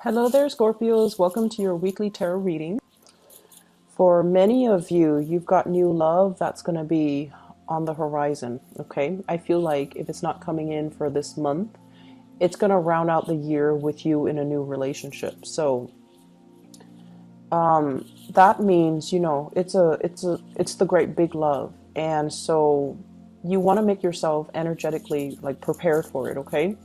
Hello there, Scorpios. Welcome to your weekly tarot reading. For many of you, you've got new love that's going to be on the horizon, okay? I feel like if it's not coming in for this month, it's going to round out the year with you in a new relationship. So, that means, it's the great big love. And so you want to make yourself energetically like prepared for it, okay?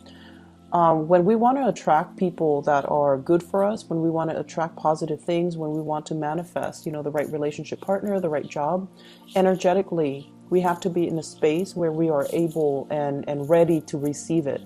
When we want to attract people that are good for us, when we want to attract positive things, when we want to manifest, the right relationship partner, the right job, energetically, we have to be in a space where we are able and ready to receive it.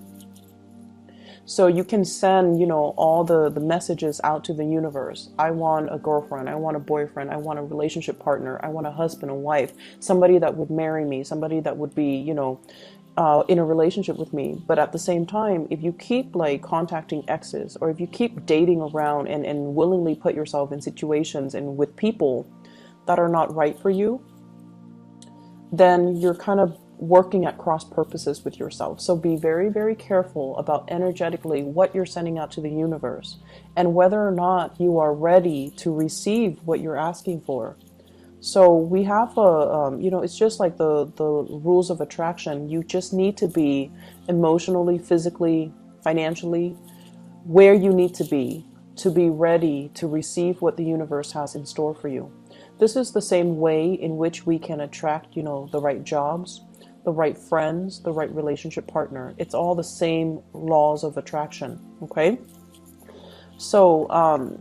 So you can send, all the messages out to the universe. I want a girlfriend. I want a boyfriend. I want a relationship partner. I want a husband, a wife, somebody that would marry me, somebody that would be, in a relationship with me. But at the same time, if you keep like contacting exes, or if you keep dating around and willingly put yourself in situations and with people that are not right for you, then you're kind of working at cross purposes with yourself. So be very, very careful about energetically what you're sending out to the universe and whether or not you are ready to receive what you're asking for. So we have it's just like the rules of attraction. You just need to be emotionally, physically, financially where you need to be ready to receive what the universe has in store for you. This is the same way in which we can attract, the right jobs, the right friends, the right relationship partner. It's all the same laws of attraction, okay? So,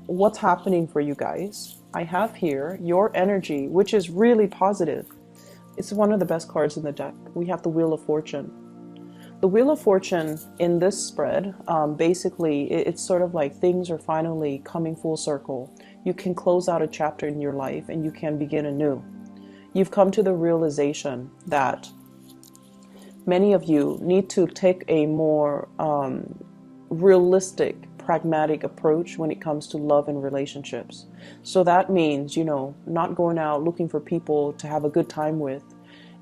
what's happening for you guys? I have here your energy, which is really positive. It's one of the best cards in the deck. We have the Wheel of Fortune. The Wheel of Fortune in this spread, basically, it's sort of like things are finally coming full circle. You can close out a chapter in your life and you can begin anew. You've come to the realization that many of you need to take a more realistic, pragmatic approach when it comes to love and relationships. So that means, not going out looking for people to have a good time with,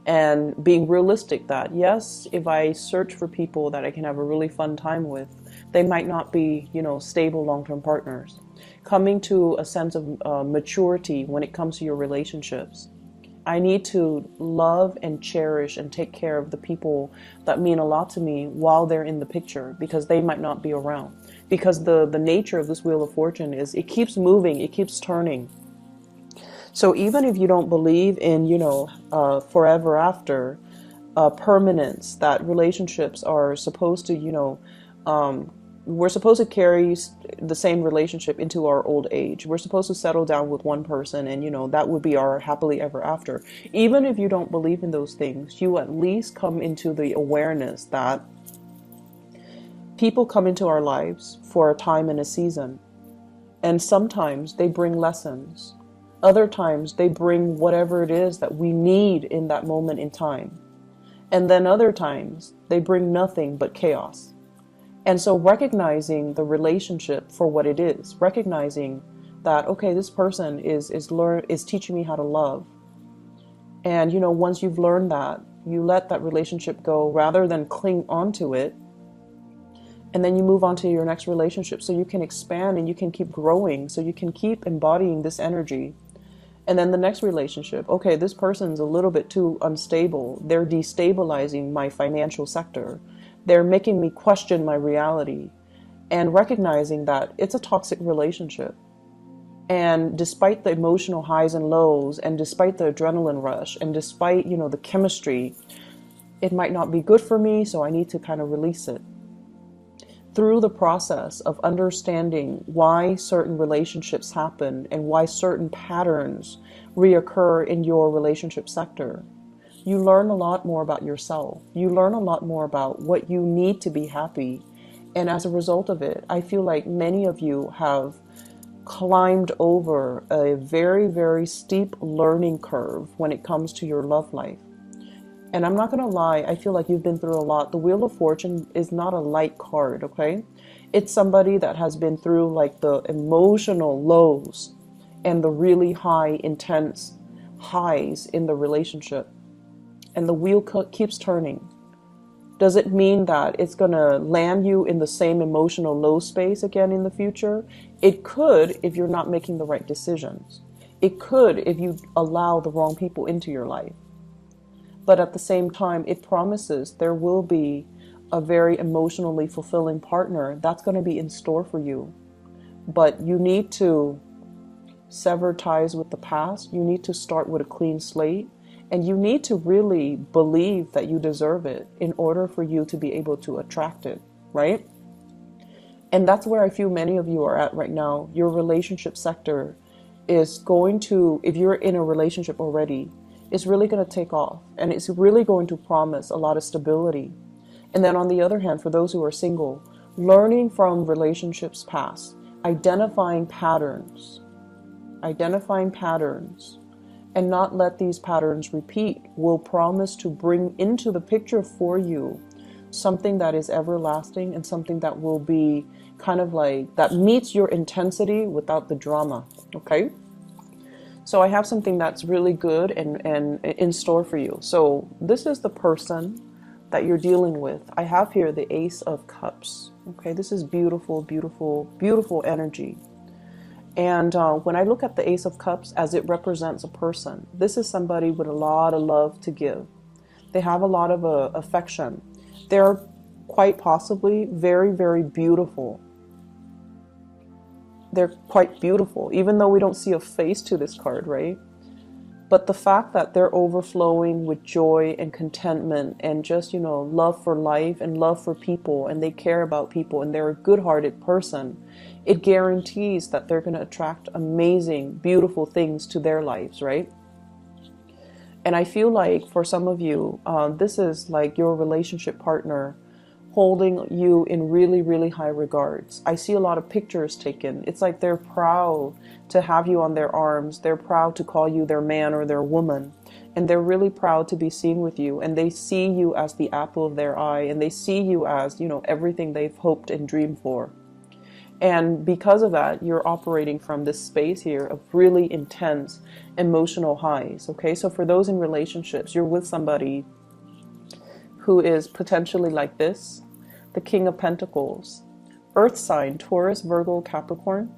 and being realistic that, yes, if I search for people that I can have a really fun time with, they might not be, stable long-term partners. Coming to a sense of maturity when it comes to your relationships. I need to love and cherish and take care of the people that mean a lot to me while they're in the picture, because they might not be around. Because the nature of this Wheel of Fortune is it keeps moving, it keeps turning. So even if you don't believe in, forever after, permanence, that relationships are supposed to, we're supposed to carry the same relationship into our old age. We're supposed to settle down with one person and, that would be our happily ever after. Even if you don't believe in those things, you at least come into the awareness that people come into our lives for a time and a season. And sometimes they bring lessons. Other times they bring whatever it is that we need in that moment in time. And then other times they bring nothing but chaos. And so recognizing the relationship for what it is, recognizing that, okay, this person is teaching me how to love. And, once you've learned that, you let that relationship go rather than cling onto it. And then you move on to your next relationship so you can expand and you can keep growing, so you can keep embodying this energy. And then the next relationship, okay, this person's a little bit too unstable. They're destabilizing my financial sector. They're making me question my reality, and recognizing that it's a toxic relationship. And despite the emotional highs and lows, and despite the adrenaline rush, and despite, the chemistry, it might not be good for me, so I need to kind of release it. Through the process of understanding why certain relationships happen and why certain patterns reoccur in your relationship sector, you learn a lot more about yourself. You learn a lot more about what you need to be happy. And as a result of it, I feel like many of you have climbed over a very, very steep learning curve when it comes to your love life. And I'm not going to lie, I feel like you've been through a lot. The Wheel of Fortune is not a light card, okay? It's somebody that has been through like the emotional lows and the really high, intense highs in the relationship. And the wheel keeps turning. Does it mean that it's going to land you in the same emotional low space again in the future? It could if you're not making the right decisions. It could if you allow the wrong people into your life. But at the same time, it promises there will be a very emotionally fulfilling partner that's going to be in store for you. But you need to sever ties with the past. You need to start with a clean slate. And you need to really believe that you deserve it in order for you to be able to attract it, right? And that's where I feel many of you are at right now. Your relationship sector is going to, if you're in a relationship already, it's really going to take off. And it's really going to promise a lot of stability. And then on the other hand, for those who are single, learning from relationships past, identifying patterns, and not let these patterns repeat will promise to bring into the picture for you something that is everlasting and something that will be kind of like, that meets your intensity without the drama, okay? So I have something that's really good and in store for you. So this is the person that you're dealing with. I have here the Ace of Cups, okay? This is beautiful, beautiful, beautiful energy. And when I look at the Ace of Cups as it represents a person, this is somebody with a lot of love to give. They have a lot of affection. They're quite possibly very, very beautiful. They're quite beautiful, even though we don't see a face to this card, right? But the fact that they're overflowing with joy and contentment and just, you know, love for life and love for people, and they care about people, and they're a good-hearted person, it guarantees that they're going to attract amazing, beautiful things to their lives, right? And I feel like for some of you, this is like your relationship partner holding you in really, really high regards. I see a lot of pictures taken. It's like they're proud to have you on their arms. They're proud to call you their man or their woman. And they're really proud to be seen with you. And they see you as the apple of their eye. And they see you as, you know, everything they've hoped and dreamed for. And because of that, you're operating from this space here of really intense emotional highs. Okay, so for those in relationships, you're with somebody who is potentially like this, the King of Pentacles, Earth sign, Taurus, Virgo, Capricorn.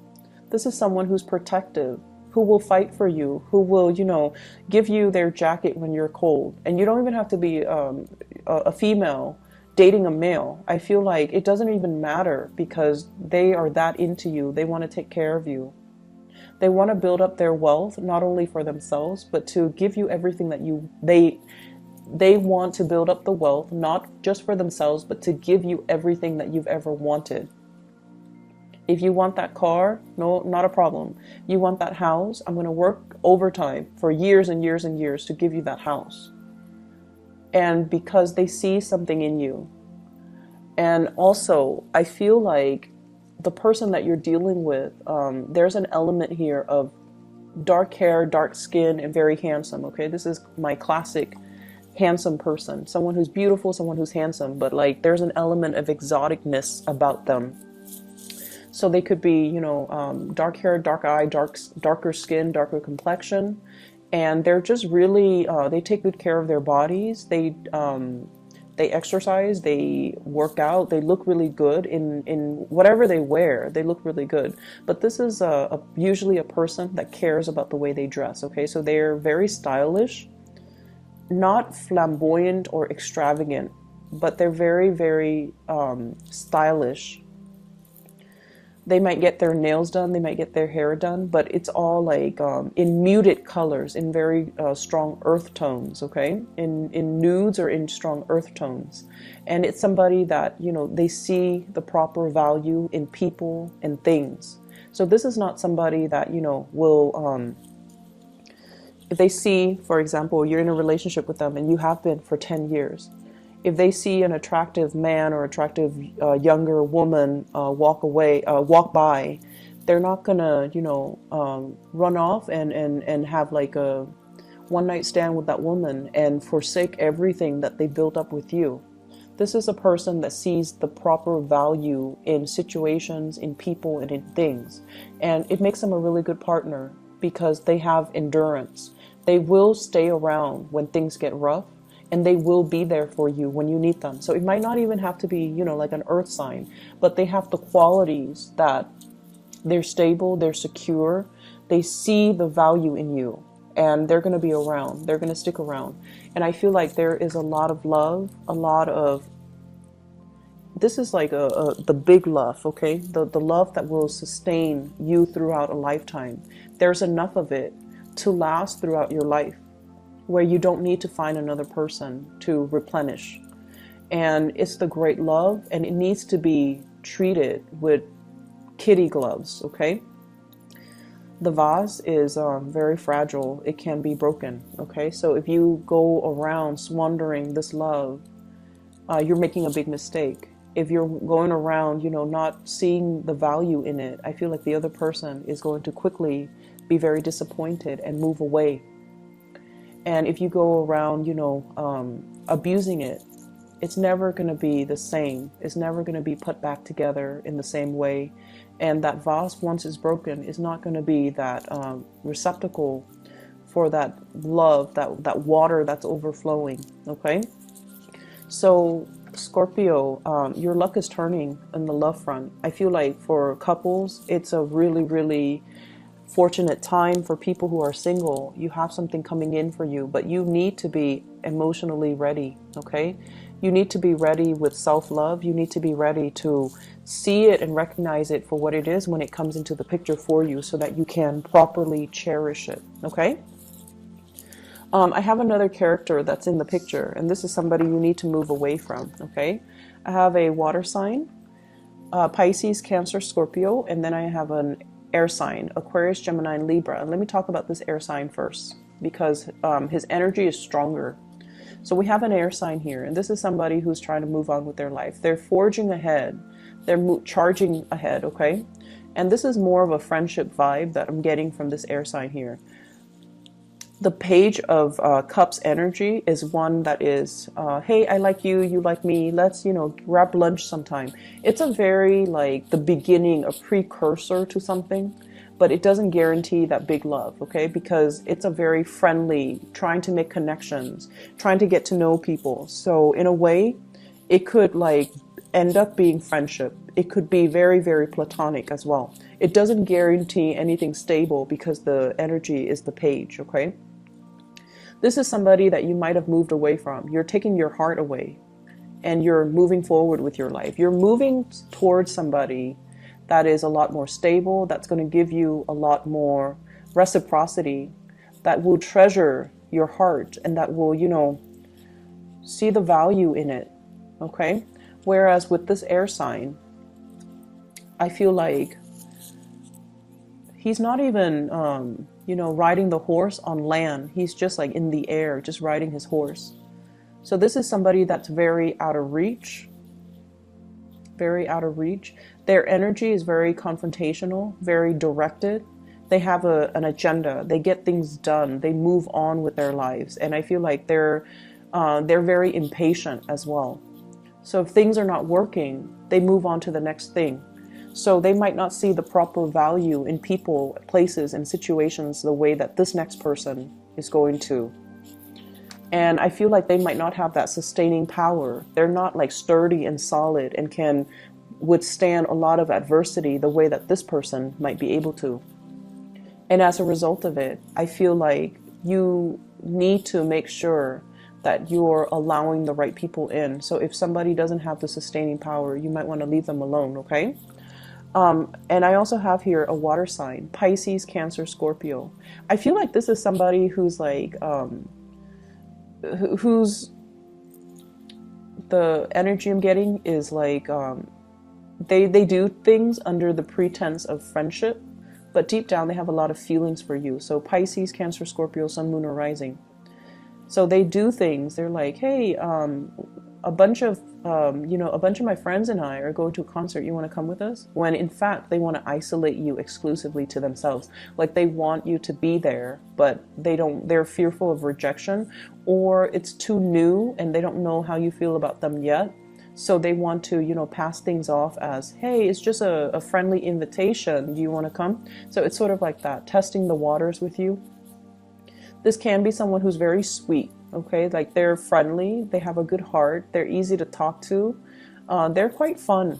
This is someone who's protective, who will fight for you, who will, you know, give you their jacket when you're cold. And you don't even have to be a female dating a male. I feel like it doesn't even matter because they are that into you. They want to take care of you. They want to build up their wealth, not only for themselves, but to give you everything that they want to build up the wealth, not just for themselves, but to give you everything that you've ever wanted. If you want that car, no, not a problem. You want that house, I'm going to work overtime for years and years and years to give you that house. And because they see something in you. And also, I feel like the person that you're dealing with, there's an element here of dark hair, dark skin, and very handsome, okay? This is my classic handsome person, someone who's beautiful, someone who's handsome, but like there's an element of exoticness about them. So they could be, you know, dark hair, dark eye, darker skin, darker complexion, and they're just really, they take good care of their bodies. They exercise, they work out, they look really good in whatever they wear. They look really good. But this is usually a person that cares about the way they dress. Okay, so they're very stylish. Not flamboyant or extravagant, but they're very, very stylish. They might get their nails done, they might get their hair done, but it's all like in muted colors, in very strong earth tones, okay? In nudes or in strong earth tones. And it's somebody that, you know, they see the proper value in people and things. So this is not somebody that, you know, will... if they see, for example, you're in a relationship with them and you have been for 10 years, if they see an attractive man or attractive younger woman walk by, they're not gonna, you know, run off and have like a one-night stand with that woman and forsake everything that they built up with you. This is a person that sees the proper value in situations, in people, and in things. And it makes them a really good partner because they have endurance. They will stay around when things get rough, and they will be there for you when you need them. So it might not even have to be, you know, like an earth sign, but they have the qualities that they're stable, they're secure, they see the value in you, and they're going to be around. They're going to stick around. And I feel like there is a lot of love, a lot of, this is like the big love, okay? The love that will sustain you throughout a lifetime. There's enough of it to last throughout your life, where you don't need to find another person to replenish. And it's the great love, and it needs to be treated with kitty gloves, okay? The vase is very fragile. It can be broken, okay? So if you go around squandering this love, you're making a big mistake. If you're going around, you know, not seeing the value in it, I feel like the other person is going to quickly be very disappointed and move away. And if you go around, you know, abusing it, it's never going to be the same. It's never going to be put back together in the same way. And that vase, once it's broken, is not going to be that receptacle for that love, that water that's overflowing, okay? So Scorpio, your luck is turning in the love front. I feel like for couples, it's a really, really fortunate time. For people who are single, you have something coming in for you, but you need to be emotionally ready, okay? You need to be ready with self-love. You need to be ready to see it and recognize it for what it is when it comes into the picture for you, so that you can properly cherish it, okay? I have another character that's in the picture, and this is somebody you need to move away from, okay? I have a water sign, Pisces, Cancer, Scorpio, and then I have an air sign, Aquarius, Gemini, and Libra. And let me talk about this air sign first, because his energy is stronger. So we have an air sign here, and this is somebody who's trying to move on with their life. They're forging ahead. They're charging ahead, okay? And this is more of a friendship vibe that I'm getting from this air sign here. The Page of Cups energy is one that is, hey, I like you, you like me, let's, you know, grab lunch sometime. It's a very, like, the beginning, a precursor to something, but it doesn't guarantee that big love, okay? Because it's a very friendly, trying to make connections, trying to get to know people. So in a way, it could, like, end up being friendship. It could be very, very platonic as well. It doesn't guarantee anything stable because the energy is the Page, okay? This is somebody that you might have moved away from. You're taking your heart away and you're moving forward with your life. You're moving towards somebody that is a lot more stable, that's going to give you a lot more reciprocity, that will treasure your heart, and that will, you know, see the value in it, okay? Whereas with this air sign, I feel like he's not even, you know, riding the horse on land. He's just like in the air, just riding his horse. So this is somebody that's very out of reach, very out of reach. Their energy is very confrontational, very directed. They have an agenda. They get things done. They move on with their lives. And I feel like they're very impatient as well. So if things are not working, they move on to the next thing. So they might not see the proper value in people, places, and situations the way that this next person is going to. And I feel like they might not have that sustaining power. They're not like sturdy and solid and can withstand a lot of adversity the way that this person might be able to. And as a result of it, I feel like you need to make sure that you're allowing the right people in. So if somebody doesn't have the sustaining power, you might want to leave them alone, okay? And I also have here a water sign, Pisces, Cancer, Scorpio. I feel like this is somebody who's like, who's, the energy I'm getting is like, they do things under the pretense of friendship, but deep down they have a lot of feelings for you. So Pisces, Cancer, Scorpio, Sun, Moon, or Rising. So they do things. They're like, hey, a bunch of my friends and I are going to a concert. You want to come with us? When in fact, they want to isolate you exclusively to themselves. Like they want you to be there, but they're fearful of rejection, or it's too new and they don't know how you feel about them yet. So they want to, you know, pass things off as, hey, it's just a friendly invitation. Do you want to come? So it's sort of like that, testing the waters with you. This can be someone who's very sweet, okay? Like they're friendly, they have a good heart, they're easy to talk to, they're quite fun.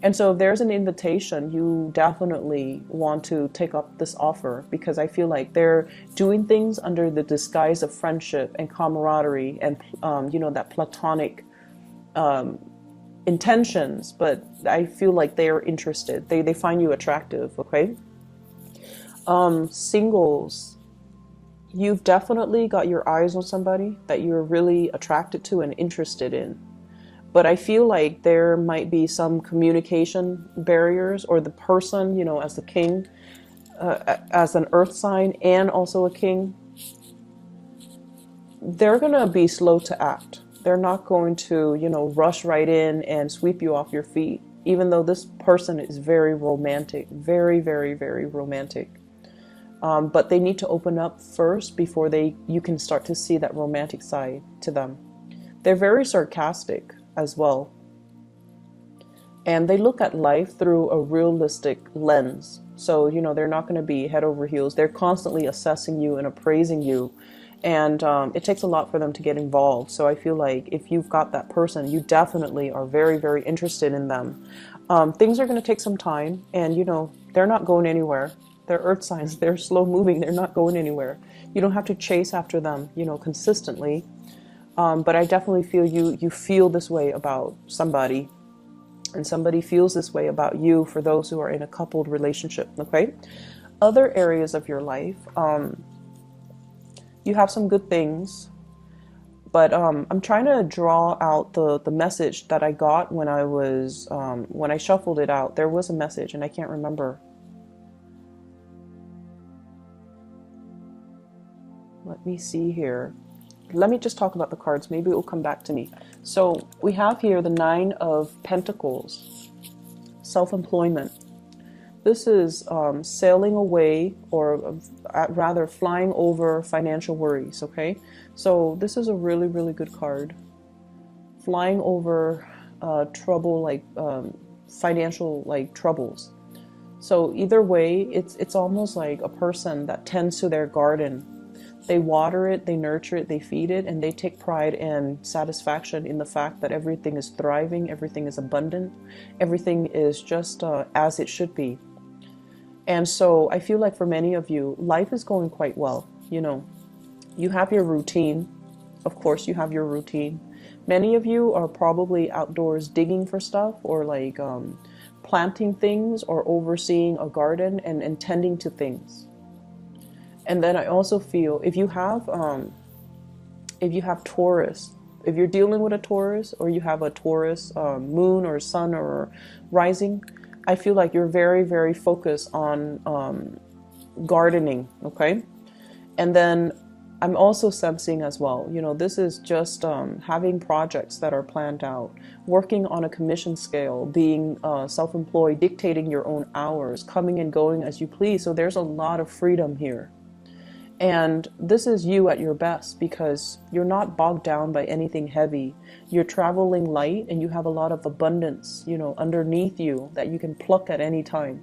And so if there's an invitation, you definitely want to take up this offer, because I feel like they're doing things under the disguise of friendship and camaraderie and, you know, that platonic intentions, but I feel like they are interested. They find you attractive, okay? Singles, you've definitely got your eyes on somebody that you're really attracted to and interested in. But I feel like there might be some communication barriers, or the person, you know, as the king, as an earth sign and also a king, they're going to be slow to act. They're not going to, you know, rush right in and sweep you off your feet, even though this person is very romantic, very, very, very romantic. But they need to open up first before you can start to see that romantic side to them. They're very sarcastic as well. And they look at life through a realistic lens. So, you know, they're not going to be head over heels. They're constantly assessing you and appraising you. And it takes a lot for them to get involved. So I feel like if you've got that person, you definitely are very, very interested in them. Things are going to take some time, and, you know, they're not going anywhere. They're earth signs. They're slow moving. They're not going anywhere. You don't have to chase after them, you know, consistently. But I definitely feel you feel this way about somebody, and somebody feels this way about you, for those who are in a coupled relationship, okay? Other areas of your life, you have some good things, but I'm trying to draw out the message that I got when when I shuffled it out. There was a message, and I can't remember. Let me see here. Let me just talk about the cards. Maybe it will come back to me. So we have here the Nine of Pentacles, self-employment. This is sailing away, or rather flying over financial worries, okay? So this is a really, really good card. Flying over trouble, like financial like troubles. So either way, it's almost like a person that tends to their garden. They water it, they nurture it, they feed it, and they take pride and satisfaction in the fact that everything is thriving, everything is abundant, everything is just as it should be. And so I feel like for many of you, life is going quite well. You know, you have your routine. Of course, you have your routine. Many of you are probably outdoors digging for stuff, or like planting things, or overseeing a garden and tending to things. And then I also feel if you have Taurus, if you're dealing with a Taurus, or you have a Taurus moon or sun or rising, I feel like you're very, very focused on gardening, okay? And then I'm also sensing as well, you know, this is just having projects that are planned out, working on a commission scale, being self-employed, dictating your own hours, coming and going as you please. So there's a lot of freedom here. And this is you at your best, because you're not bogged down by anything heavy. You're traveling light, and you have a lot of abundance, you know, underneath you that you can pluck at any time.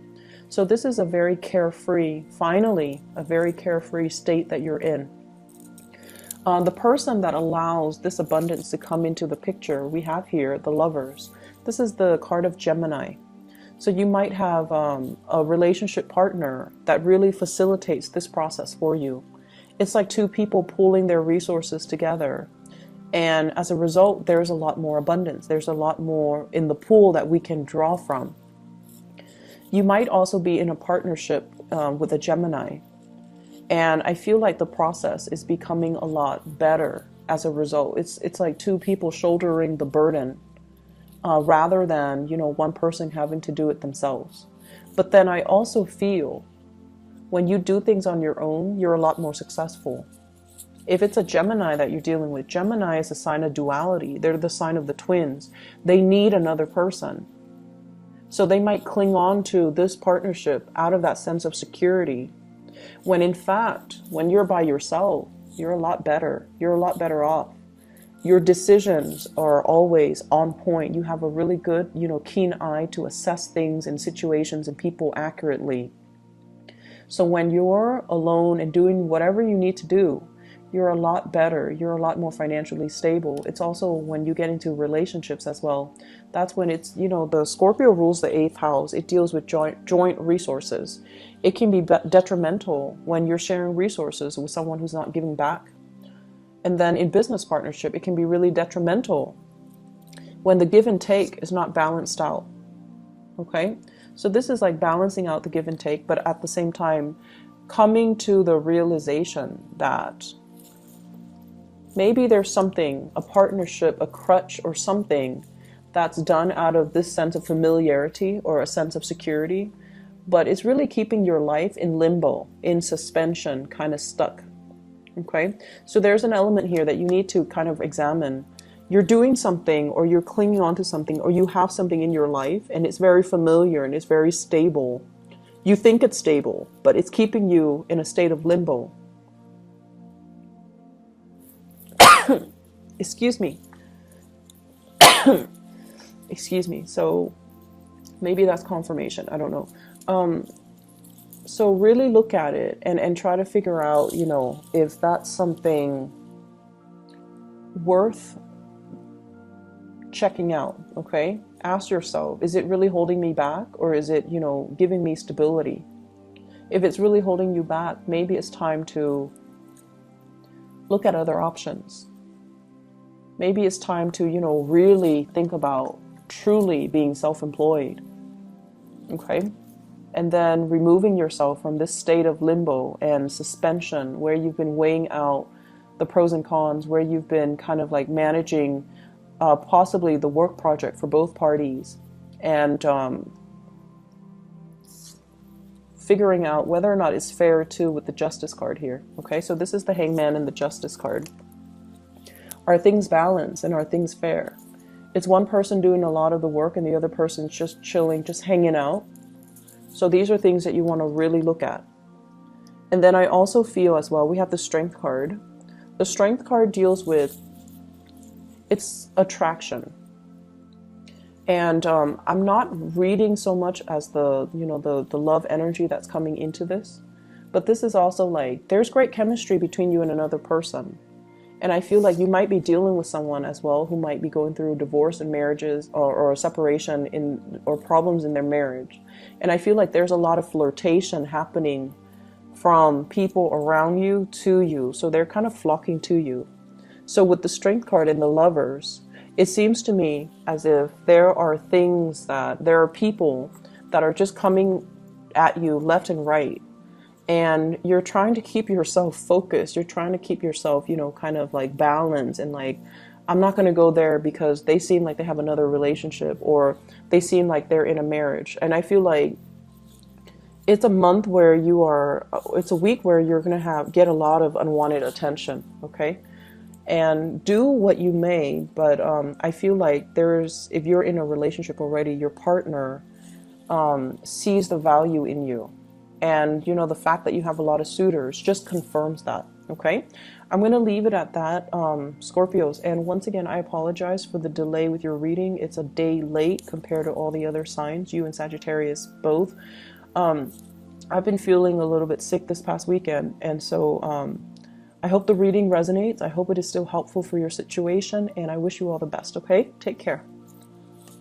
So this is a very carefree, finally, a very carefree state that you're in. The person that allows this abundance to come into the picture, we have here the Lovers. This is the card of Gemini. So you might have a relationship partner that really facilitates this process for you. It's like two people pooling their resources together. And as a result, there's a lot more abundance. There's a lot more in the pool that we can draw from. You might also be in a partnership with a Gemini. And I feel like the process is becoming a lot better as a result. It's like two people shouldering the burden. Rather than, you know, one person having to do it themselves. But then I also feel when you do things on your own, you're a lot more successful. If it's a Gemini that you're dealing with, Gemini is a sign of duality. They're the sign of the twins. They need another person. So they might cling on to this partnership out of that sense of security, when in fact, when you're by yourself, you're a lot better. You're a lot better off. Your decisions are always on point. You have a really good, you know, keen eye to assess things and situations and people accurately. So when you're alone and doing whatever you need to do, You're a lot better. You're a lot more financially stable. It's also when you get into relationships as well. That's when it's, the Scorpio rules the eighth house. It deals with joint resources. It can be detrimental when you're sharing resources with someone who's not giving back. And then in business partnership, it can be really detrimental when the give and take is not balanced out. Okay? So this is like balancing out the give and take, but at the same time, coming to the realization that maybe there's something, a partnership, a crutch or something that's done out of this sense of familiarity or a sense of security, but it's really keeping your life in limbo, in suspension, kind of stuck. Okay? So there's an element here that you need to kind of examine. You're doing something, or you're clinging on to something, or you have something in your life and it's very familiar and it's very stable. You think it's stable, but it's keeping you in a state of limbo. Excuse me. Excuse me. So maybe that's confirmation. I don't know. So really look at it and try to figure out, if that's something worth checking out. Okay? Ask yourself, is it really holding me back, or is it, giving me stability? If it's really holding you back, maybe it's time to look at other options. Maybe it's time to, really think about truly being self-employed. Okay? And then removing yourself from this state of limbo and suspension where you've been weighing out the pros and cons, where you've been kind of like managing possibly the work project for both parties, and figuring out whether or not it's fair too with the Justice card here. Okay, so this is the Hangman and the Justice card. Are things balanced and are things fair? It's one person doing a lot of the work and the other person's just chilling, just hanging out. So these are things that you want to really look at. And then I also feel as well, we have the Strength card. The Strength card deals with, it's attraction. And I'm not reading so much as the love energy that's coming into this. But this is also like, there's great chemistry between you and another person. And I feel like you might be dealing with someone as well who might be going through divorce and marriages, or a separation or problems in their marriage. And I feel like there's a lot of flirtation happening from people around you to you. So they're kind of flocking to you. So with the Strength card and the Lovers, it seems to me as if there are people that are just coming at you left and right. And you're trying to keep yourself focused. You're trying to keep yourself, kind of like balanced, and like, I'm not going to go there because they seem like they have another relationship, or they seem like they're in a marriage. And I feel like it's a month where it's a week where you're going to get a lot of unwanted attention. Okay. And do what you may, but I feel like if you're in a relationship already, your partner sees the value in you. And, the fact that you have a lot of suitors just confirms that, okay? I'm going to leave it at that, Scorpios. And once again, I apologize for the delay with your reading. It's a day late compared to all the other signs, you and Sagittarius both. I've been feeling a little bit sick this past weekend. And so I hope the reading resonates. I hope it is still helpful for your situation. And I wish you all the best, okay? Take care.